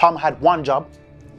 Tom had one job.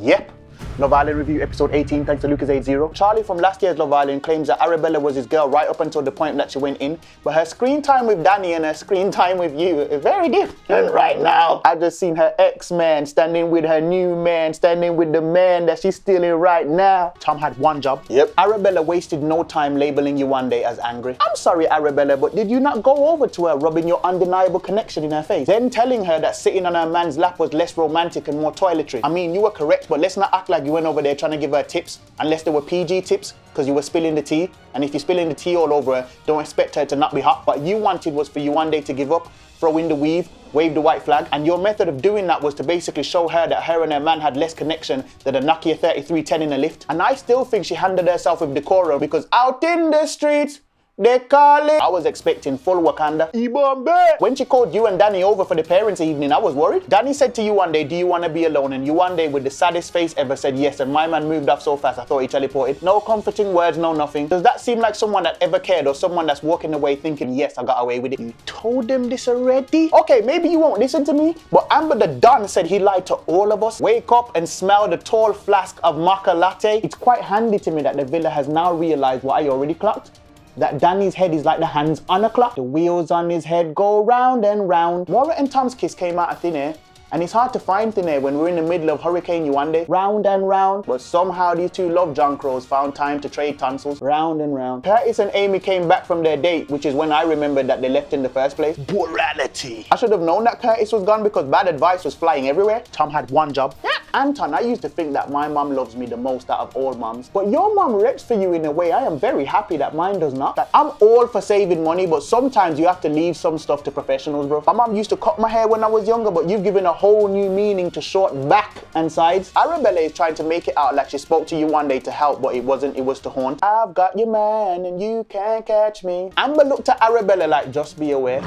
Yep. Love Island Review, episode 18, thanks to Lucozade Zero. Charlie from last year's Love Island claims that Arabella was his girl right up until the point that she went in, but her screen time with Danny and her screen time with you is very different right now. I've just seen her ex-man standing with her new man, standing with the man that she's still in right now. Tom had one job. Yep. Arabella wasted no time labeling Yewande as angry. I'm sorry, Arabella, but did you not go over to her rubbing your undeniable connection in her face, then telling her that sitting on her man's lap was less romantic and more toiletry? I mean, you were correct, but let's not act like you went over there trying to give her tips, unless they were PG tips, because you were spilling the tea. And if you're spilling the tea all over her, don't expect her to not be hot. What you wanted was for Yewande to give up, throw in the weave, wave the white flag, and your method of doing that was to basically show her that her and her man had less connection than a Nokia 3310 in a lift. And I still think she handled herself with decorum, because out in the streets, they call it. I was expecting full Wakanda. Yewande. When she called you and Danny over for the parents' evening, I was worried. Danny said to Yewande, do you want to be alone? And Yewande, with the saddest face ever, said yes. And my man moved off so fast, I thought he teleported. No comforting words, no nothing. Does that seem like someone that ever cared, or someone that's walking away thinking, yes, I got away with it? You told them this already? Okay, maybe you won't listen to me, but Amber the Don said he lied to all of us. Wake up and smell the tall flask of maca latte. It's quite handy to me that the villa has now realized what I already clocked. That Danny's head is like the hands on a clock. The wheels on his head go round and round. Maura and Tom's kiss came out of thin air. And it's hard to find thin air when we're in the middle of Hurricane Yewande. Round and round. But somehow these two love John Crows found time to trade tonsils. Round and round. Curtis and Amy came back from their date, which is when I remembered that they left in the first place. Morality. I should have known that Curtis was gone because bad advice was flying everywhere. Tom had one job. Yeah. Anton, I used to think that my mom loves me the most out of all moms. But your mom reps for you in a way I am very happy that mine does not. That I'm all for saving money, but sometimes you have to leave some stuff to professionals, bro. My mom used to cut my hair when I was younger, but you've given a whole new meaning to short back and sides. Arabella is trying to make it out like she spoke to you one day to help, but it wasn't, it was to haunt. I've got your man and you can't catch me. Amber looked at Arabella like, just be aware.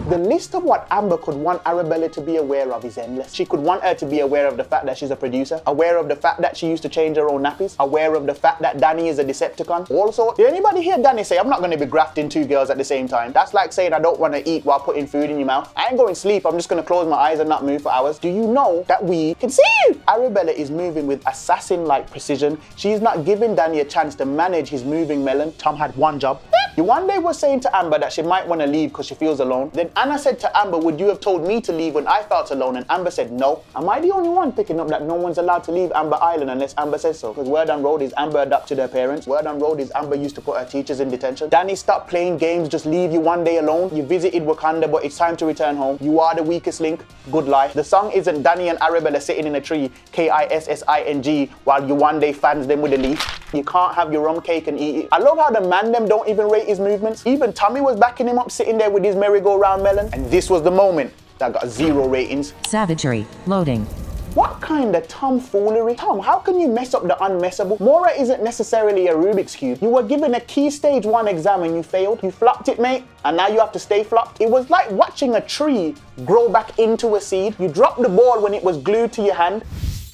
The list of what Amber could want Arabella to be aware of is endless. She could want her to be aware of the fact that she's a producer, aware of the fact that she used to change her own nappies, aware of the fact that Danny is a Decepticon. Also, did anybody hear Danny say, I'm not going to be grafting two girls at the same time? That's like saying I don't want to eat while putting food in your mouth. I ain't going to sleep, I'm just going to close my eyes and not move for hours. Do you know that we can see you? Arabella is moving with assassin-like precision. She's not giving Danny a chance to manage his moving melon. Tom had one job. Yewande was saying to Amber that she might want to leave because she feels alone. Then Anna said to Amber, would you have told me to leave when I felt alone? And Amber said no. Am I the only one picking up that no one's allowed to leave Amber Island unless Amber says so? Because word on road is Amber adopted her parents. Word on road is Amber used to put her teachers in detention. Danny, stop playing games, just leave you one day alone. You visited Wakanda, but it's time to return home. You are the weakest link. Good life. The song isn't Danny and Arabella sitting in a tree, Kissing, while Yewande fans them with a leaf. You can't have your rum cake and eat it. I love how the man them don't even rate his movements. Even Tommy was backing him up, sitting there with his merry-go-round melon. And this was the moment that got 0 ratings. Savagery. Loading. What kind of tomfoolery? Tom, how can you mess up the unmessable? Maura isn't necessarily a Rubik's Cube. You were given a key stage 1 exam and you failed. You flopped it, mate, and now you have to stay flopped. It was like watching a tree grow back into a seed. You dropped the ball when it was glued to your hand.